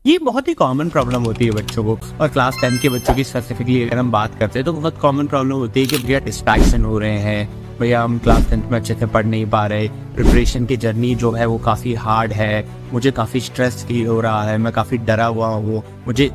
ये बहुत ही common problem होती है बच्चों को, और क्लास 10 के बच्चों की स्पेसिफिकली अगर हम बात करते हैं तो बहुत कॉमन प्रॉब्लम होती है कि भैया डिस्ट्रैक्शन हो रहे हैं, भैया हम क्लास 10 में अच्छे से पढ़ नहीं पा रहे, प्रिपरेशन की जर्नी जो है वो काफ़ी हार्ड है, मुझे काफ़ी स्ट्रेस फील हो रहा है, मैं काफ़ी डरा हुआ हूँ,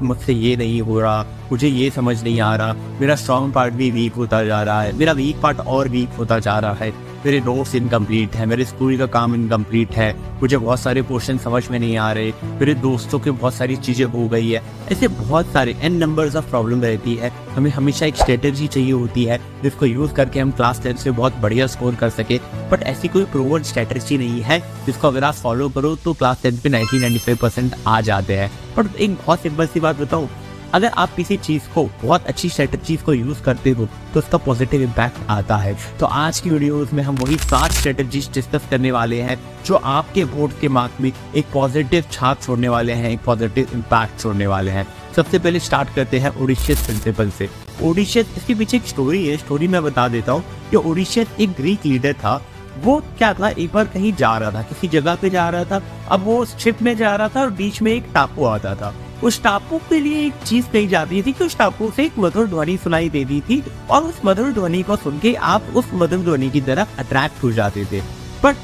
मुझसे ये नहीं हो रहा, मुझे ये समझ नहीं आ रहा, मेरा स्ट्रॉन्ग पार्ट भी वीक होता जा रहा है, मेरा वीक पार्ट और वीक होता जा रहा है, मेरे नोट्स इनकम्प्लीट है, मेरे स्कूल का काम इनकम्प्लीट है, मुझे बहुत सारे क्वेश्चन समझ में नहीं आ रहे, मेरे दोस्तों के बहुत सारी चीज़ें हो गई है। ऐसे बहुत सारे एन नंबर्स ऑफ प्रॉब्लम रहती है। हमें हमेशा एक स्ट्रेटेजी चाहिए होती है जिसको यूज़ करके हम क्लास 10 से बहुत बढ़िया स्कोर कर सके, बट ऐसी कोई प्रूवन स्ट्रेटेजी नहीं है जिसको अगर आप फॉलो करो तो क्लास 10 पे 90-95% आ जाते हैं। बट एक बहुत सिंपल सी बात बताऊँ, अगर आप किसी चीज़ को बहुत अच्छी स्ट्रेटजीज को यूज़ करते हो तो उसका पॉजिटिव इम्पैक्ट आता है। तो आज की वीडियोस में हम वही 7 स्ट्रेटजीज डिस्कस करने वाले हैं जो आपके बोर्ड के मार्क में एक पॉजिटिव छाप छोड़ने वाले हैं, एक पॉजिटिव इम्पैक्ट छोड़ने वाले हैं। सबसे पहले स्टार्ट करते हैं ओडिशियस प्रिंसिपल से। ओडिशियस, इसके पीछे एक स्टोरी है, स्टोरी मैं बता देता हूँ कि ओडिशियस एक ग्रीक लीडर था। वो क्या था, एक बार कहीं जा रहा था, किसी जगह पे जा रहा था, अब वो शिप में जा रहा था और बीच में एक टापू आता था। उस टापू के लिए एक चीज कही जाती थी कि उस टापू से एक मधुर ध्वनि सुनाई देती थी और उस मधुर ध्वनि को सुन के आप उस मधुर ध्वनि की तरफ अट्रैक्ट हो जाते थे। बट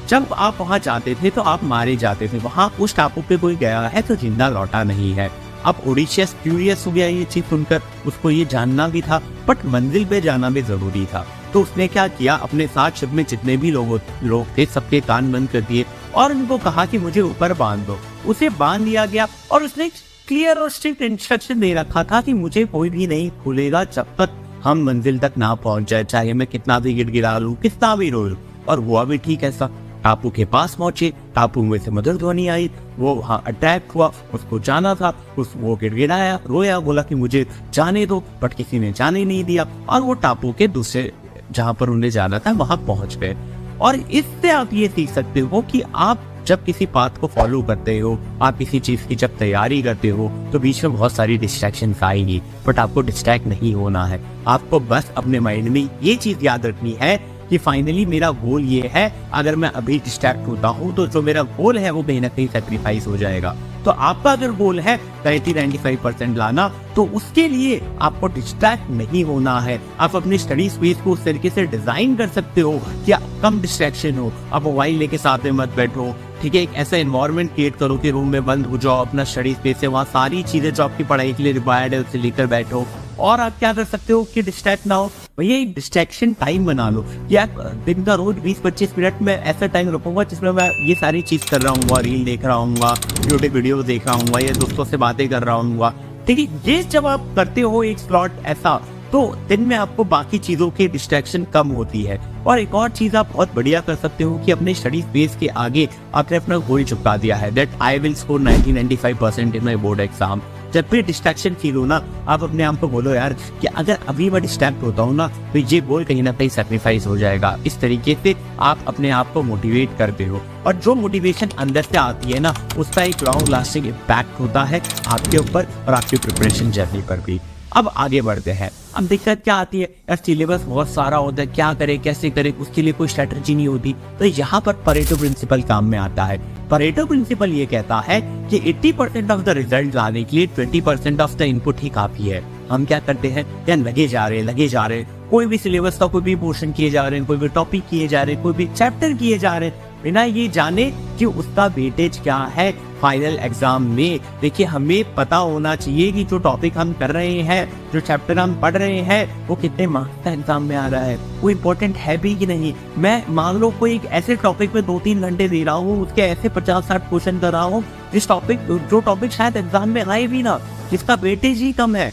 जब आप वहां जाते थे तो आप मारे जाते थे। वहां उस टापू पे कोई गया है तो जिंदा लौटा नहीं है। अब ओडिशियस क्यूरियस हो गया ये चीज सुनकर, उसको ये जानना भी था बट मंजिल पे जाना भी जरूरी था। तो उसने क्या किया, अपने साथ शिप में जितने भी लोग थे सबके कान बंद कर दिए और उनको कहा कि मुझे ऊपर बांध दो। उसे बांध दिया गया और उसने क्लियर और स्ट्रिक्ट इंस्ट्रक्शन दे रखा था कि मुझे कोई भी नहीं खोलेगा जब तक हम मंजिल तक ना पहुंच जाए, चाहे मैं कितना भी गिड़गिड़ा लूं, कितना भी रो लूं। और हुआ भी ठीक ऐसा। टापू के पास पहुंचे, टापू में से मधुर ध्वनि आई, वो वहां अटैक हुआ, उसको जाना था, वो गिड़गिड़ाया, रोया, बोला कि मुझे जाने दो, बट किसी ने जाने नहीं दिया और वो टापू के दूसरे जहां पर उन्हें जाना था वहां पहुंच गए। और इससे आप ये सीख सकते हो कि आप जब किसी बात को फॉलो करते हो, आप किसी चीज की जब तैयारी करते हो तो बीच में बहुत सारी डिस्ट्रैक्शंस आएंगी, बट आपको डिस्ट्रैक्ट नहीं होना है। आपको बस अपने माइंड में ये चीज याद रखनी है कि फाइनली मेरा गोल ये है, अगर मैं अभी डिस्ट्रैक्ट होता हूँ तो जो मेरा गोल है वो कहीं ना कहीं सेक्रीफाइस हो जाएगा। तो आपका अगर गोल है 90-95% लाना तो उसके लिए आपको डिस्ट्रैक्ट नहीं होना है। आप अपनी स्टडी स्पेस को उस तरीके से डिजाइन कर सकते हो कि कम डिस्ट्रैक्शन हो। आप मोबाइल लेके साथ में मत बैठो, ठीक है। एक ऐसा एनवायरनमेंट क्रिएट करो कि रूम में बंद हो जाओ, अपना स्टडी स्पेस है, वहाँ सारी चीजें जो आपकी पढ़ाई के लिए रिक्वायर्ड है उसे लेकर बैठो। और आप क्या कर सकते हो कि डिस्ट्रैक्ट ना हो, भैया एक डिस्ट्रैक्शन टाइम बना लो। या दिन का रोज 20-25 मिनट में ऐसा टाइम रखूंगा जिसमें मैं ये सारी चीज कर रहा हूँ, रील देख रहा हूँ, यूट्यूब वीडियो देख रहा हूँ या दोस्तों से बातें कर रहा हूँ, ठीक है। ये जब आप करते हो एक स्लॉट ऐसा, तो दिन में आपको बाकी चीजों की डिस्ट्रैक्शन कम होती है। और एक और चीज आप बहुत बढ़िया कर सकते हो कि अपने स्टडी स्पेस के आगे आपने अपना गोल चिपका दिया है, that I will score 90-95% in my board exam. जब भी डिस्ट्रैक्शन फील हो ना, आप अपने आप को बोलो यार कि अगर अभी मैं डिस्ट्रैक्ट होता हूँ ना तो ये गोल कहीं ना कहीं सैक्रिफाइस हो जाएगा। इस तरीके से आप अपने आप को मोटिवेट करते हो और जो मोटिवेशन अंदर से आती है ना, उसका एक लॉन्ग लास्टिंग इम्पैक्ट होता है आपके ऊपर और आपकी प्रिपरेशन जर्नी पर भी। अब आगे बढ़ते हैं। अब दिक्कत क्या आती है यार, सिलेबस बहुत सारा होता है, क्या करे कैसे करे, उसके लिए कोई स्ट्रेटजी नहीं होती। तो यहाँ पर परेटो प्रिंसिपल काम में आता है। परेटो प्रिंसिपल ये कहता है कि 80% ऑफ द रिजल्ट लाने के लिए 20% ऑफ द इनपुट ही काफी है। हम क्या करते हैं यार, लगे जा रहे हैं, कोई भी सिलेबस का कोई भी पोर्शन किए जा रहे हैं, कोई भी टॉपिक किए जा रहे हैं, कोई भी चैप्टर किए जा रहे हैं, बिना ये जाने कि उसका वेटेज क्या है फाइनल एग्जाम में। देखिए, हमें पता होना चाहिए कि जो टॉपिक हम कर रहे हैं, जो चैप्टर हम पढ़ रहे हैं, वो कितने मार्क्स का एग्जाम में आ रहा है, वो इम्पोर्टेंट है भी कि नहीं। मैं मान लो कोई एक ऐसे टॉपिक में 2-3 घंटे दे रहा हूँ, उसके ऐसे 50-60 क्वेश्चन कर रहा हूँ जो टॉपिक शायद एग्जाम में आए भी ना, जिसका वेटेज ही कम है।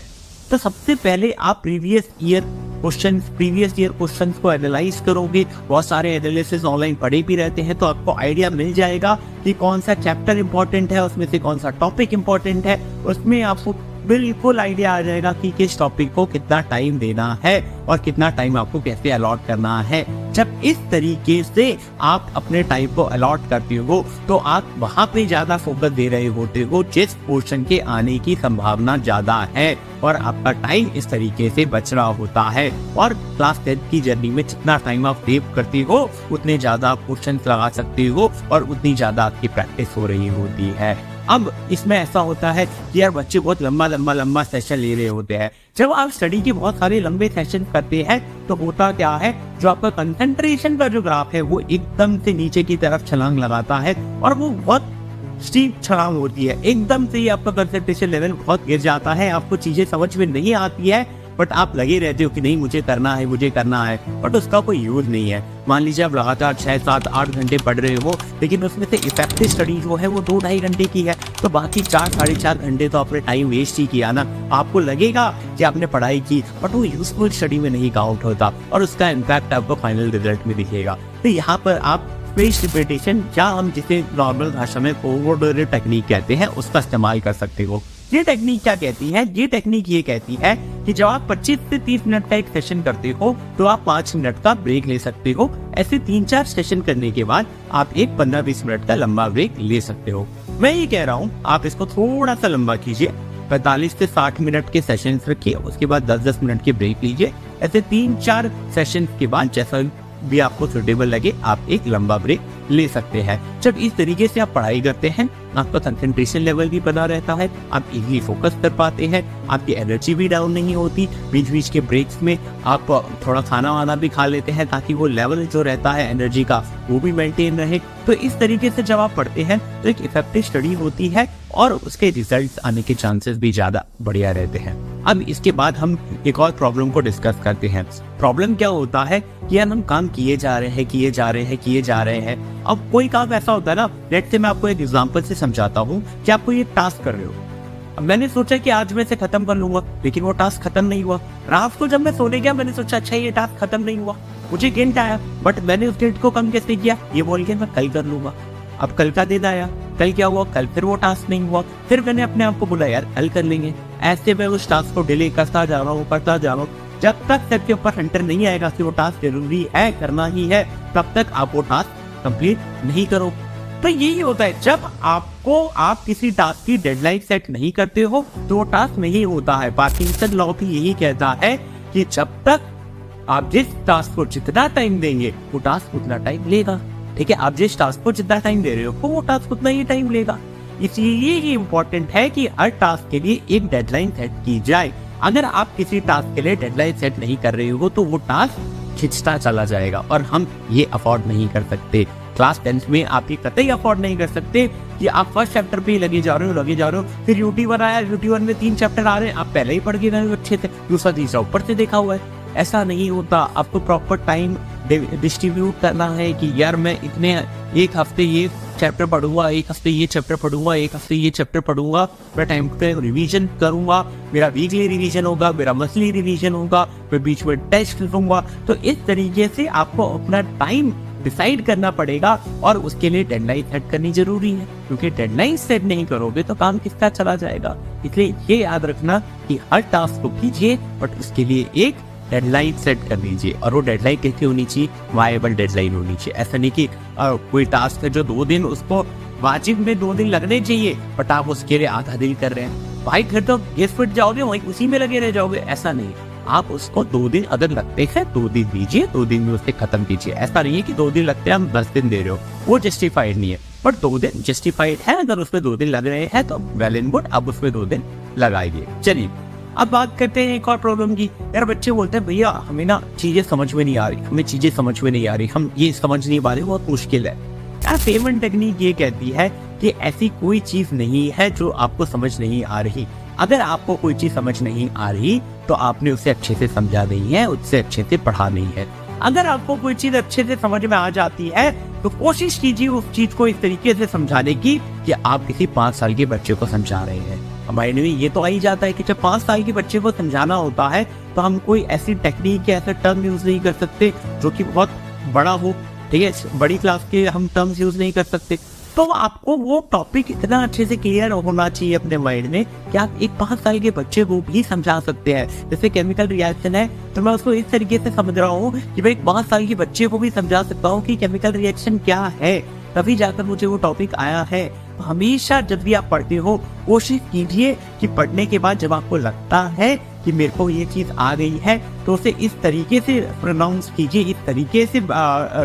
तो सबसे पहले आप प्रीवियस ईयर क्वेश्चंस को एनालाइज करोगे। बहुत सारे एनालिसिस ऑनलाइन पढ़े भी रहते हैं, तो आपको आइडिया मिल जाएगा कि कौन सा चैप्टर इंपॉर्टेंट है, उसमें से कौन सा टॉपिक इंपॉर्टेंट है। उसमें आपको बिल्कुल आइडिया आ जाएगा कि किस टॉपिक को कितना टाइम देना है और कितना टाइम आपको कैसे अलॉट करना है। जब इस तरीके से आप अपने टाइम को अलॉट करते हो तो आप वहां पे ज्यादा फोकस दे रहे होते हो जिस पोर्शन के आने की संभावना ज्यादा है, और आपका टाइम इस तरीके से बच रहा होता है। और क्लास 10 की जर्नी में जितना टाइम आप सेव करते हो उतने ज्यादा क्वेश्चन लगा सकते हो और उतनी ज्यादा आपकी प्रैक्टिस हो रही होती है। अब इसमें ऐसा होता है कि यार बच्चे बहुत लंबा सेशन ले रहे होते हैं। जब आप स्टडी के बहुत सारे लंबे सेशन करते हैं तो होता क्या है, जो आपका कंसंट्रेशन का जो ग्राफ है वो एकदम से नीचे की तरफ छलांग लगाता है और वो बहुत स्टीप छलांग होती है। एकदम से ही आपका कंसंट्रेशन लेवल बहुत गिर जाता है, आपको चीजें समझ में नहीं आती है, बट आप लगे रहते हो कि नहीं मुझे करना है, बट उसका कोई यूज नहीं है। मान लीजिए आप लगातार 6, 7, 8 घंटे पढ़ रहे हो, लेकिन उसमें से इफेक्टिव स्टडी जो है वो 2-2.5 घंटे की है, तो बाकी 4, 4.5 घंटे तो आपने टाइम वेस्ट ही किया ना। आपको लगेगा कि आपने पढ़ाई की, बट वो यूजफुल स्टडी में नहीं काउंट होता और उसका इम्पैक्ट आपको फाइनल रिजल्ट में दिखेगा। तो यहाँ पर आप स्पेस रिपीटेशन या हम जिसे नॉर्मल भाषा में पोमोडोरो टेक्निक कहते हैं उसका इस्तेमाल कर सकते हो। ये टेक्निक क्या कहती है? ये टेक्निक ये कहती है कि जब आप 25 से 30 मिनट का एक सेशन करते हो तो आप 5 मिनट का ब्रेक ले सकते हो। ऐसे 3-4 सेशन करने के बाद आप एक 15-20 मिनट का लंबा ब्रेक ले सकते हो। मैं ये कह रहा हूँ आप इसको थोड़ा सा लंबा कीजिए, 45 से 60 मिनट के सेशन रखिए, उसके बाद 10-10 मिनट के ब्रेक लीजिए। ऐसे 3-4 सेशन के बाद जैसा भी आपको सुटेबल लगे आप एक लंबा ब्रेक ले सकते हैं। जब इस तरीके से आप पढ़ाई करते हैं आपका कंसंट्रेशन लेवल भी बना रहता है, आप इजीली फोकस कर पाते हैं, आपकी एनर्जी भी डाउन नहीं होती। बीच बीच के ब्रेक्स में आप थोड़ा खाना वाना भी खा लेते हैं ताकि वो लेवल जो रहता है एनर्जी का वो भी मेंटेन रहे। तो इस तरीके से जब आप पढ़ते हैं तो एक इफेक्टिव स्टडी होती है और उसके रिजल्ट्स आने के चांसेस भी ज्यादा बढ़िया रहते हैं। अब इसके बाद हम एक और प्रॉब्लम को डिस्कस करते हैं। प्रॉब्लम क्या होता है कि यार हम काम किए जा रहे हैं। अब कोई काम ऐसा होता है ना, लेट्स से मैं आपको एक एग्जांपल से समझाता हूँ कि आपको ये टास्क कर रहे हो। अब मैंने सोचा कि आज मैं इसे खत्म कर लूंगा, लेकिन वो टास्क खत्म नहीं हुआ। रात को जब मैं सोने गया मैंने सोचा अच्छा ये टास्क खत्म नहीं हुआ, मुझे गिल्ट आया, बट मैंने उस गिल्ट को कम कैसे किया, ये बोल के मैं कल कर लूंगा। अब कल का दिन आया, कल क्या हुआ, कल फिर वो टास्क नहीं हुआ, फिर मैंने अपने आप को बोला यार कल कर लेंगे। ऐसे मैं उस टास्क को डिले करता जा रहा हूँ, जब तक सर के ऊपर हंटर नहीं आएगा कि वो टास्क जरूरी है, करना ही है, तब तक आप वो टास्क कंप्लीट नहीं करो। तो यही होता है, जब आप किसी टास्क की डेडलाइन सेट नहीं करते हो तो वो टास्क नहीं होता है। पार्किंसन लॉ भी यही कहता है कि जब तक आप जिस टास्क को जितना टाइम देंगे वो टास्क उतना टाइम लेगा। ठीक है, आप जिस टास्क को जितना टाइम दे रहे हो वो टास्क उतना ही टाइम लेगा। इसलिए ये इम्पोर्टेंट है कि हर टास्क के लिए एक डेडलाइन सेट की जाए। अगर आप किसी टास्क के लिए डेडलाइन सेट नहीं कर रहे हो तो वो टास्क खिंचता चला जाएगा और हम ये अफोर्ड नहीं कर सकते। क्लास 10th में आप ये कतई अफोर्ड नहीं कर सकते कि आप फर्स्ट चैप्टर पे लगे जा रहे हो, फिर यूटी1 आया, यूटी1 में 3 चैप्टर आ रहे हैं, आप पहले ही पढ़ के गए अच्छे थे, दूसरा तीसरा ऊपर से देखा हुआ है। ऐसा नहीं होता, आपको प्रॉपर टाइम डिस्ट्रीब्यूट करना है कि यार मैं एक हफ्ते ये चैप्टर पढ़ूंगा, एक हफ्ते ये चैप्टर पढ़ूंगा, एक हफ्ते ये चैप्टर पढ़ूंगा, मैं टाइम पे रिवीजन करूंगा, मेरा वीकली रिवीजन होगा, मेरा मंथली रिवीजन होगा, मैं बीच में टेस्ट लूंगा। तो इस तरीके से आपको अपना टाइम डिसाइड करना पड़ेगा और उसके लिए डेडलाइन सेट करनी जरूरी है, क्योंकि डेडलाइन सेट नहीं करोगे तो काम किसका चला जाएगा। इसलिए ये याद रखना कि हर टास्क को कीजिए बट उसके लिए एक डेडलाइन सेट कर लीजिए, और वो डेडलाइन कैसी होनी चाहिए, वायबल डेडलाइन होनी चाहिए। ऐसा नहीं कि कोई टास्क है जो 2 दिन, उसको वाजिब में 2 दिन लगने चाहिए बट आप उसके लिए आधा दिन कर रहे हैं, भाई फिर तो गेस फिट जाओगे, वहीं उसी में लगे रह जाओगे। ऐसा नहीं, आप उसको 2 दिन अगर लगते हैं 2 दिन दीजिए, 2 दिन में उसे खत्म कीजिए। ऐसा नहीं है कि 2 दिन लगते हैं हम 10 दिन दे रहे हो, वो जस्टिफाइड नहीं है, बट 2 दिन जस्टिफाइड है। अगर उसमें 2 दिन लग रहे हैं तो वेल एंड गुड, अब उसमें 2 दिन लगाइए। चलिए अब बात करते हैं एक और प्रॉब्लम की। यार बच्चे बोलते हैं भैया हमें ना चीजें समझ में नहीं आ रही, हम ये समझ नहीं पा रहे, बहुत मुश्किल है। यार पेमेंट टेक्निक ये कहती है कि ऐसी कोई चीज नहीं है जो आपको समझ नहीं आ रही। अगर आपको कोई चीज समझ नहीं आ रही तो आपने उसे अच्छे से समझा नहीं है, उससे अच्छे से पढ़ा नहीं है। अगर आपको कोई चीज अच्छे से समझ में आ जाती है तो कोशिश कीजिए उस चीज को इस तरीके से समझाने की कि आप किसी 5 साल के बच्चे को समझा रहे हैं। माइंड में ये तो आ ही जाता है कि जब 5 साल के बच्चे को समझाना होता है तो हम कोई ऐसी टेक्निक या ऐसा टर्म यूज नहीं कर सकते जो कि बहुत बड़ा हो। ठीक है, बड़ी क्लास के हम टर्म्स यूज नहीं कर सकते। तो आपको वो टॉपिक इतना अच्छे से क्लियर होना चाहिए अपने माइंड में कि आप एक 5 साल के बच्चे को भी समझा सकते हैं। जैसे केमिकल रिएक्शन है तो मैं उसको इस तरीके से समझ रहा हूँ कि मैं एक 5 साल के बच्चे को भी समझा सकता हूँ कि केमिकल रिएक्शन क्या है, तभी जाकर मुझे वो टॉपिक आया है। तो हमेशा जब भी आप पढ़ते हो कोशिश कीजिए कि पढ़ने के बाद जब आपको लगता है कि मेरे को ये चीज आ गई है तो उसे इस तरीके से प्रोनाउंस कीजिए, इस तरीके से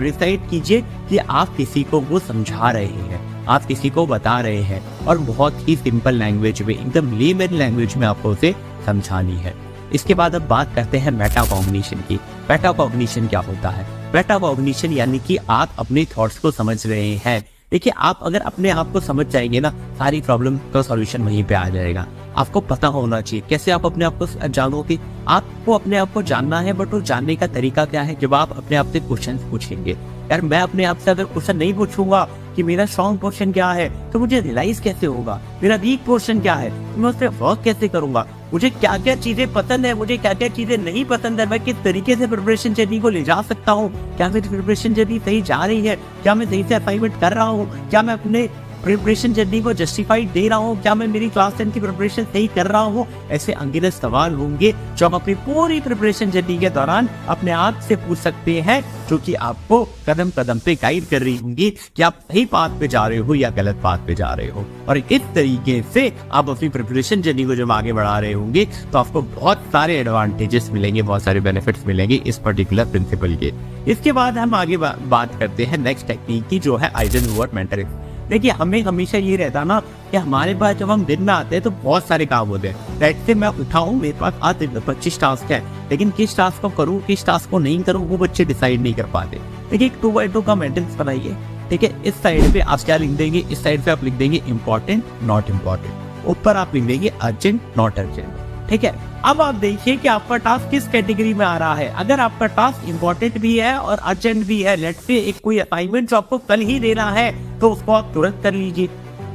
रिसाइट कीजिए कि आप किसी को वो समझा रहे हैं। आप किसी को बता रहे हैं और बहुत ही सिंपल लैंग्वेज में, एकदम लेमन लैंग्वेज में आपको उसे समझानी है। इसके बाद अब बात करते हैं मेटाकॉग्निशन की। मेटाकॉग्निशन क्या होता है? मेटाकॉग्निशन यानी कि आप अपने थॉट्स को समझ रहे हैं। देखिए, आप अगर अपने आप को समझ जाएंगे ना, सारी प्रॉब्लम का सॉल्यूशन वहीं पे आ जाएगा। आपको पता होना चाहिए कैसे आप अपने आप को जानोगे। आपको अपने आप को जानना है, बट वो जानने का तरीका क्या है? जब आप अपने आप से क्वेश्चन पूछेंगे। यार, मैं अपने आप से अगर क्वेश्चन नहीं पूछूंगा कि मेरा स्ट्रॉन्ग पोर्शन क्या है, तो मुझे रियलाइज कैसे होगा? मेरा वीक पोर्शन क्या है, तो मैं उस पर वर्क कैसे करूंगा? मुझे क्या क्या चीजें पसंद है, मुझे क्या क्या चीजें नहीं पसंद है, मैं किस तरीके से प्रिपरेशन जर्नी को ले जा सकता हूँ? क्या मेरी प्रिपरेशन जर्नी सही जा रही है? क्या मैं सही से असाइनमेंट कर रहा हूँ? क्या मैं अपने प्रिपरेशन जर्नी को जस्टिफाइड दे रहा हूँ? क्या मैं मेरी क्लास 10 की प्रिपरेशन सही कर रहा हूँ? ऐसे अनगिनत सवाल होंगे जो आप अपनी पूरी प्रिपरेशन जर्नी के दौरान अपने आप से पूछ सकते हैं, जो कि आपको कदम कदम पे गाइड कर रही होंगी कि आप सही पाथ पे जा रहे हो या गलत पाथ पे जा रहे हो। और इस तरीके से आप अपनी प्रिपरेशन जर्नी को जब आगे बढ़ा रहे होंगे तो आपको बहुत सारे एडवांटेजेस मिलेंगे, बहुत सारे बेनिफिट्स मिलेंगे इस पर्टिकुलर प्रिंसिपल के। इसके बाद हम आगे बात करते हैं नेक्स्ट टेक्निक की, जो है आइजनहोवर मेट्रिक्स। देखिए, हमें हमेशा ये रहता ना कि हमारे पास जब हम दिन में आते हैं तो बहुत सारे काम होते हैं। लेट्स से मैं उठाऊं, मेरे पास आज 25 टास्क है, लेकिन किस टास्क को करूं, किस टास्क को नहीं करूं, वो बच्चे डिसाइड नहीं कर पाते। देखिए, 2x2 का मैट्रिक्स बनाइए। ठीक है, इस साइड पे आप क्या लिख देंगे? इस साइड पे आप लिख देंगे इंपॉर्टेंट, नॉट इंपॉर्टेंट। ऊपर आप लिख देंगे अर्जेंट, नॉट अर्जेंट। ठीक है, अब आप देखिए कि आपका टास्क किस कैटेगरी में आ रहा है। अगर आपका टास्क इंपॉर्टेंट भी है और अर्जेंट भी है, लेट्स से एक कोई असाइनमेंट जो आपको कल ही देना है, तो उसको आप तुरंत कर लीजिए।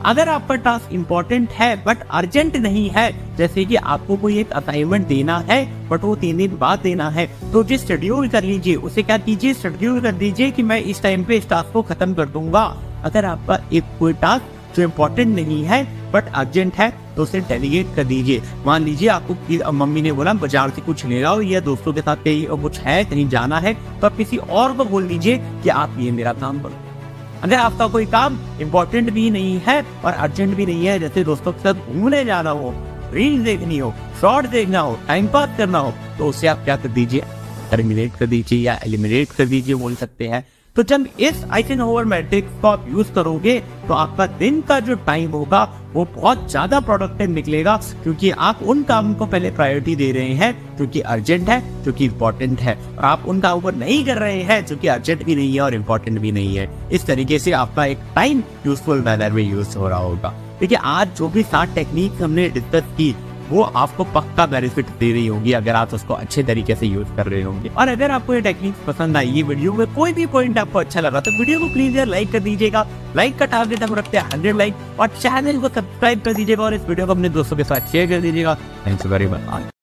अगर आपका टास्क इंपॉर्टेंट है बट अर्जेंट नहीं है, जैसे कि आपको कोई एक असाइनमेंट देना है बट वो 3 दिन बाद देना है, तो जो शेड्यूल कर लीजिए, उसे क्या कीजिए, शेड्यूल कर दीजिए कि मैं इस टाइम पे इस टास्क को खत्म कर दूंगा। अगर आपका एक कोई टास्क जो इम्पोर्टेंट नहीं है बट अर्जेंट है, तो उसे डेलीगेट कर दीजिए। मान लीजिए आपको मम्मी ने बोला बाजार से कुछ ले आओ, या दोस्तों के साथ कहीं कुछ है, कहीं जाना है, तो आप किसी और को बोल दीजिए कि आप ये मेरा काम करो। अगर आपका कोई काम इम्पोर्टेंट भी नहीं है और अर्जेंट भी नहीं है, जैसे दोस्तों के साथ घूमने जाना हो, रील देखनी हो, शॉर्ट देखना हो, टाइम पास करना हो, तो उसे आप क्या कर दीजिए, टर्मिनेट कर दीजिए या एलिमिनेट कर दीजिए, बोल सकते हैं। तो जब इस आइजनहोवर मैट्रिक्स को आप यूज करोगे तो आपका दिन का जो टाइम होगा वो बहुत ज्यादा प्रोडक्टिव निकलेगा, क्योंकि आप उन कामों को पहले प्रायोरिटी दे रहे हैं जो कि अर्जेंट है, जो कि इम्पोर्टेंट है, और आप उन कामों को नहीं कर रहे हैं जो कि अर्जेंट भी नहीं है और इम्पोर्टेंट भी नहीं है। इस तरीके से आपका एक टाइम यूजफुल मैनर में यूज हो रहा होगा। देखिए, आज जो भी 7 टेक्निक हमने डिस्कस की, वो आपको पक्का बेनिफिट दे रही होगी अगर आप उसको अच्छे तरीके से यूज कर रहे होंगे। और अगर आपको ये टेक्निक पसंद आई, ये वीडियो में कोई भी पॉइंट आपको अच्छा लगा, तो वीडियो को प्लीज यार लाइक कर दीजिएगा। लाइक का टारगेट हम रखते हैं 100 लाइक, और चैनल को सब्सक्राइब कर दीजिएगा और इस वीडियो को अपने दोस्तों के साथ शेयर कर दीजिएगा। Thanks very much.